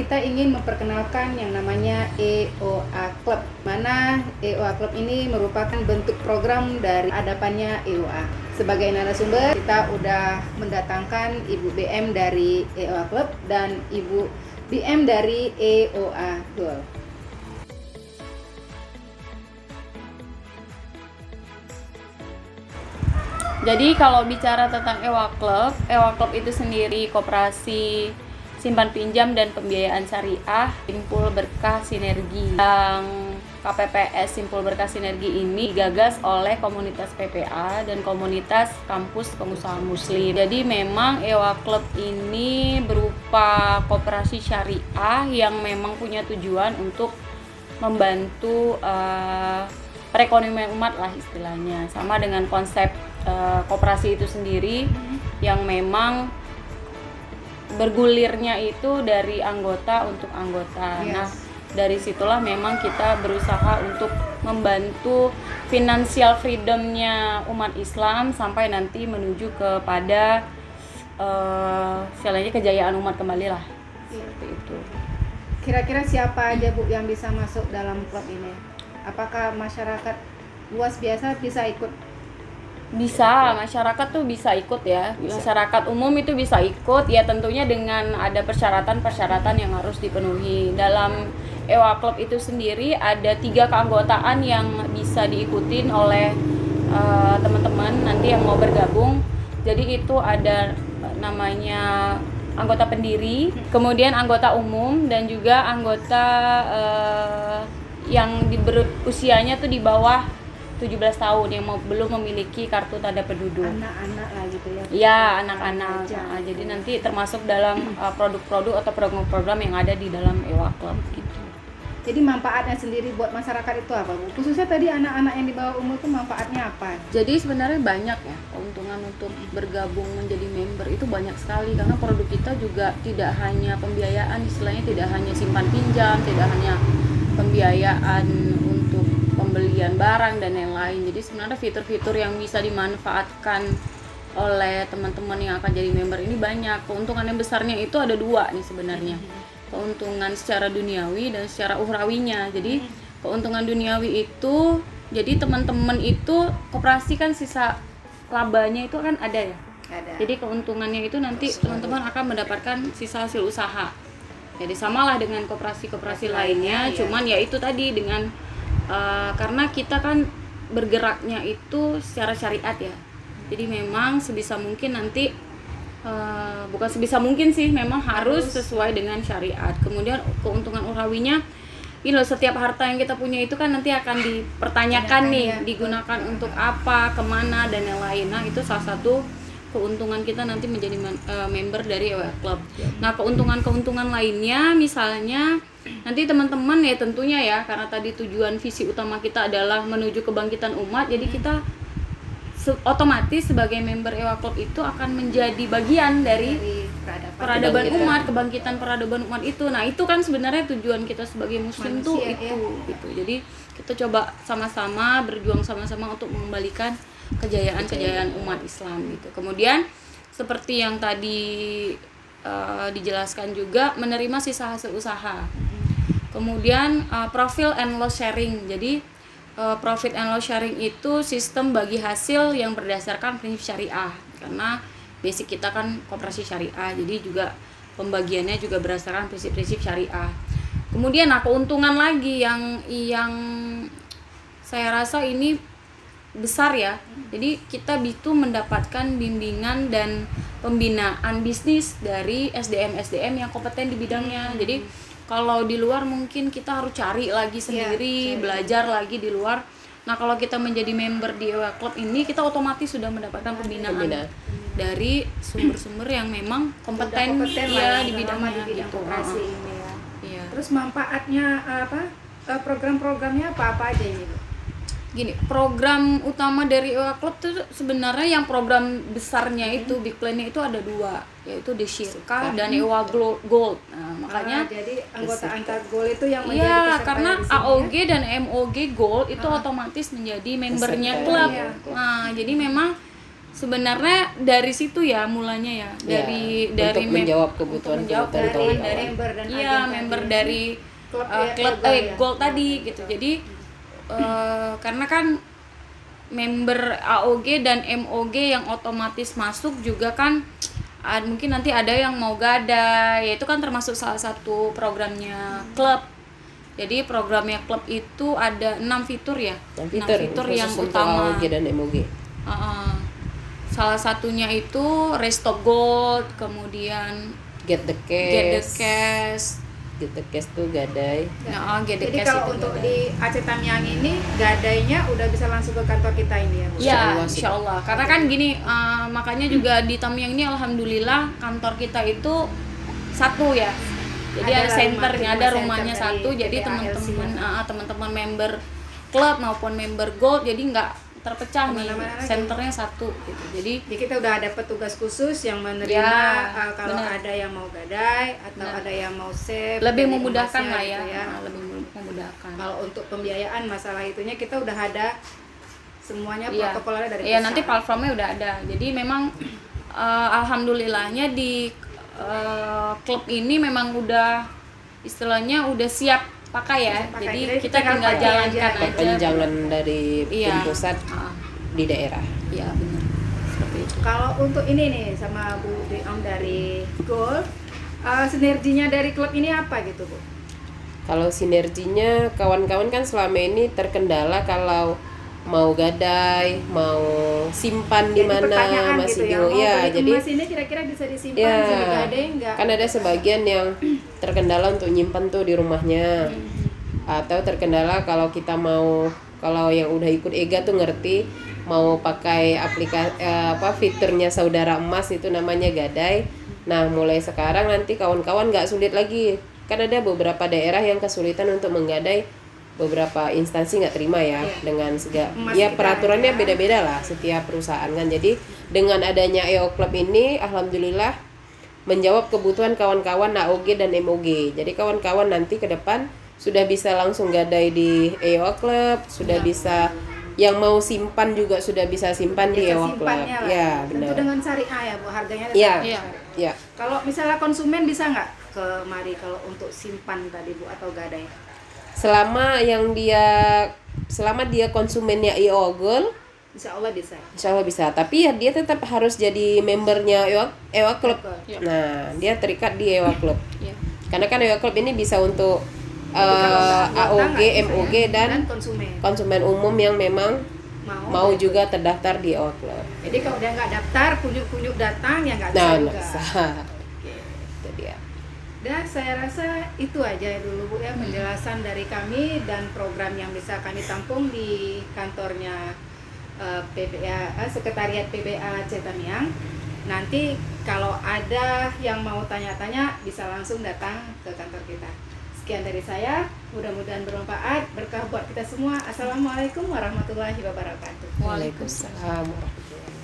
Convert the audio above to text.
kita ingin memperkenalkan yang namanya EOA Club. Mana EOA Club ini merupakan bentuk program dari adapannya EOA. Sebagai narasumber, kita udah mendatangkan Ibu BM dari EOA Club dan Ibu BM dari EOA Dual. Jadi kalau bicara tentang EOA Club itu sendiri koperasi simpan pinjam dan pembiayaan syariah Simpul Berkah Sinergi. Yang KPPS Simpul Berkah Sinergi ini digagas oleh komunitas PPA dan komunitas kampus pengusaha muslim. Jadi memang EOA Club ini berupa koperasi syariah yang memang punya tujuan untuk membantu perekonomian umat lah istilahnya. Sama dengan konsep koperasi itu sendiri yang memang bergulirnya itu dari anggota untuk anggota. Yes. Nah, dari situlah memang kita berusaha untuk membantu financial freedomnya umat Islam sampai nanti menuju kepada istilahnya kejayaan umat kembali lah. Seperti itu. Kira-kira siapa aja Bu yang bisa masuk dalam klub ini? Apakah masyarakat luas biasa bisa ikut? Bisa, masyarakat tuh bisa ikut ya. Masyarakat umum itu bisa ikut ya, tentunya dengan ada persyaratan-persyaratan yang harus dipenuhi. Dalam EOA Club itu sendiri ada 3 keanggotaan yang bisa diikutin oleh teman-teman nanti yang mau bergabung. Jadi itu ada namanya anggota pendiri, kemudian anggota umum dan juga anggota yang usianya tuh di bawah 17 tahun yang belum memiliki kartu tanda penduduk. Anak-anak lah gitu ya. Iya, anak-anak. Nah, jadi nanti termasuk dalam produk-produk atau program-program yang ada di dalam EOA Club gitu. Jadi manfaatnya sendiri buat masyarakat itu apa Bu? Khususnya tadi anak-anak yang di bawah umur itu manfaatnya apa? Jadi sebenarnya banyak ya keuntungan untuk bergabung menjadi member itu banyak sekali, karena produk kita juga tidak hanya pembiayaan, istilahnya tidak hanya simpan pinjam, tidak hanya pembiayaan untuk pembelian barang dan lain-lain. Jadi sebenarnya fitur-fitur yang bisa dimanfaatkan oleh teman-teman yang akan jadi member ini banyak. Keuntungan yang besarnya itu ada 2 nih sebenarnya. Keuntungan secara duniawi dan secara ukhrawinya. Jadi keuntungan duniawi itu, jadi teman-teman itu koperasi kan sisa labanya itu kan ada ya. Ada. Jadi keuntungannya itu nanti teman-teman akan mendapatkan sisa hasil usaha. Jadi samalah dengan koperasi-koperasi lainnya, ya. cuman ya itu tadi dengan karena kita kan bergeraknya itu secara syariat ya. Jadi memang sebisa mungkin nanti bukan sebisa mungkin sih, memang harus sesuai dengan syariat. Kemudian keuntungan ukhrawinya, ini loh, setiap harta yang kita punya itu kan nanti akan dipertanyakan nih, ya. digunakan untuk apa, kemana dan yang lain. Nah itu salah satu keuntungan kita nanti menjadi member dari EOA Club. Nah keuntungan-keuntungan lainnya misalnya nanti teman-teman ya tentunya ya, karena tadi tujuan visi utama kita adalah menuju kebangkitan umat, jadi kita otomatis sebagai member EOA Club itu akan menjadi bagian dari peradaban umat, kebangkitan peradaban umat itu. Nah itu kan sebenarnya tujuan kita sebagai muslim tuh itu gitu. Jadi kita coba sama-sama berjuang sama-sama untuk mengembalikan kejayaan umat Islam gitu. Kemudian seperti yang tadi dijelaskan juga, menerima sisa hasil usaha. Kemudian profit and loss sharing. Jadi profit and loss sharing itu sistem bagi hasil yang berdasarkan prinsip syariah. Karena basic kita kan koperasi syariah, jadi juga pembagiannya juga berdasarkan prinsip-prinsip syariah. Kemudian keuntungan lagi yang saya rasa ini besar ya. Jadi kita itu mendapatkan bimbingan dan pembinaan bisnis dari SDM yang kompeten di bidangnya. Jadi kalau di luar mungkin kita harus cari lagi sendiri, belajar lagi di luar. Nah kalau kita menjadi member di EOA Club ini, kita otomatis sudah mendapatkan pembinaan dari sumber-sumber yang memang kompeten ya di bidangnya gitu. Koperasi ini ya. Iya. Terus manfaatnya apa? Program-programnya apa aja ini Bu? Gini, program utama dari EOA Club itu sebenarnya yang program besarnya itu big plan-nya itu ada 2, yaitu Desirka dan EOA Gold. Nah, makanya jadi anggota antar Gold itu yang menjadi peserta iya, karena di sini, AOG dan MOG Gold itu otomatis menjadi membernya klub. Iya. Nah, jadi memang sebenarnya dari situ ya mulanya ya, dari untuk menjawab kebutuhan menjawab dari kawan-kawan. member dan iya agen member tadi. dari Klub ya, klub Elgar ya. gold tadi gitu. Jadi karena kan member AOG dan MOG yang otomatis masuk juga kan mungkin nanti ada yang mau gadai, ya itu kan termasuk salah satu programnya klub. Jadi programnya klub itu ada 6 fitur ya, 6 fitur yang khusus untuk utama. AOG dan MOG. Salah satunya itu restock gold, kemudian Get the get the cash. cash. Get the cash tuh gadai. Nah, get the Jadi cash kalau itu untuk gadai. di Aceh Tamiang ini gadainya udah bisa langsung ke kantor kita ini ya Bu? Ya, Insyaallah insya Allah. Karena kan gini, makanya juga di Tamiang ini alhamdulillah kantor kita itu satu ya. Jadi Ada ada senternya, rumah ada center rumahnya dari satu. Jadi PPALC teman-teman member klub maupun member gold jadi nggak terpecah nih. Kemana-mana lagi. Senternya satu gitu. Jadi Jadi kita udah ada petugas khusus yang menerima Ya, kalau benar. ada yang mau gadai atau Benar. ada yang mau save. lebih dari memudahkan emasnya lah ya. gitu Lebih memudahkan. Kalau untuk pembiayaan masalah itunya kita udah ada semuanya Iya. protokolnya dari Iya, nanti perusahaan. platformnya udah ada. Jadi memang alhamdulillahnya di klub ini memang udah istilahnya udah siap pakai ya. Siap pakai. Jadi Jadi kita tinggal tinggal pakai jalankan aja. aja. Perpanjangan dari Iya. tim pusat di daerah. Iya, benar. Seperti itu. Kalau untuk ini nih sama Bu Deom dari Gold, sinerginya dari klub ini apa gitu Bu? Kalau sinerginya kawan-kawan kan selama ini terkendala kalau mau gadai, mau simpan di Jadi mana pertanyaan masih gitu ya, bingung. mau Ya, beli jadi emas ini kira-kira bisa disimpan, ya bisa digadai enggak? kan ada sebagian yang terkendala untuk nyimpan tuh di rumahnya. Atau terkendala kalau kita mau, kalau yang udah ikut EGA tuh ngerti mau pakai aplikasi fiturnya saudara emas itu namanya gadai. Nah, mulai sekarang nanti kawan-kawan nggak sulit lagi. Kan ada beberapa daerah yang kesulitan untuk menggadai, beberapa instansi nggak terima ya dengan Emas ya kita peraturannya ada. beda-beda lah setiap perusahaan kan. Jadi dengan adanya EO Club ini alhamdulillah menjawab kebutuhan kawan-kawan AOG dan MOG. Jadi kawan-kawan nanti ke depan sudah bisa langsung gadai di EO Club, sudah bisa yang mau simpan juga sudah bisa simpan di Jasa EO Club. simpannya lah. Ya, Tentu benar. dengan syariah ya Bu, harganya ada Iya. syariah. Ya. Kalau misalnya konsumen bisa nggak kemari kalau untuk simpan tadi Bu atau gadai? Selama dia konsumennya EO Gold, Insya Allah bisa. insya Allah bisa. Tapi ya dia tetap harus jadi membernya EO Club. Betul. Nah, dia terikat di EO Club. Iya. Karena kan EO Club ini bisa untuk Tapi kalau nggak AOG, nggak bisa MOG ya. dan konsumen konsumen umum yang memang mau gitu. juga terdaftar di EO Club. Jadi kalau dia nggak daftar, kunjuk-kunjuk datang ya nggak bisa Nah, juga. nggak bisa. Itu dia. Dan saya rasa itu aja dulu Bu ya penjelasan dari kami dan program yang bisa kami tampung di kantornya PBA Sekretariat PBA Aceh Tamiang. Nanti kalau ada yang mau tanya-tanya bisa langsung datang ke kantor kita. Sekian dari saya, mudah-mudahan bermanfaat, berkah buat kita semua. Assalamualaikum warahmatullahi wabarakatuh. Waalaikumsalam. Waalaikumsalam warahmatullahi wabarakatuh.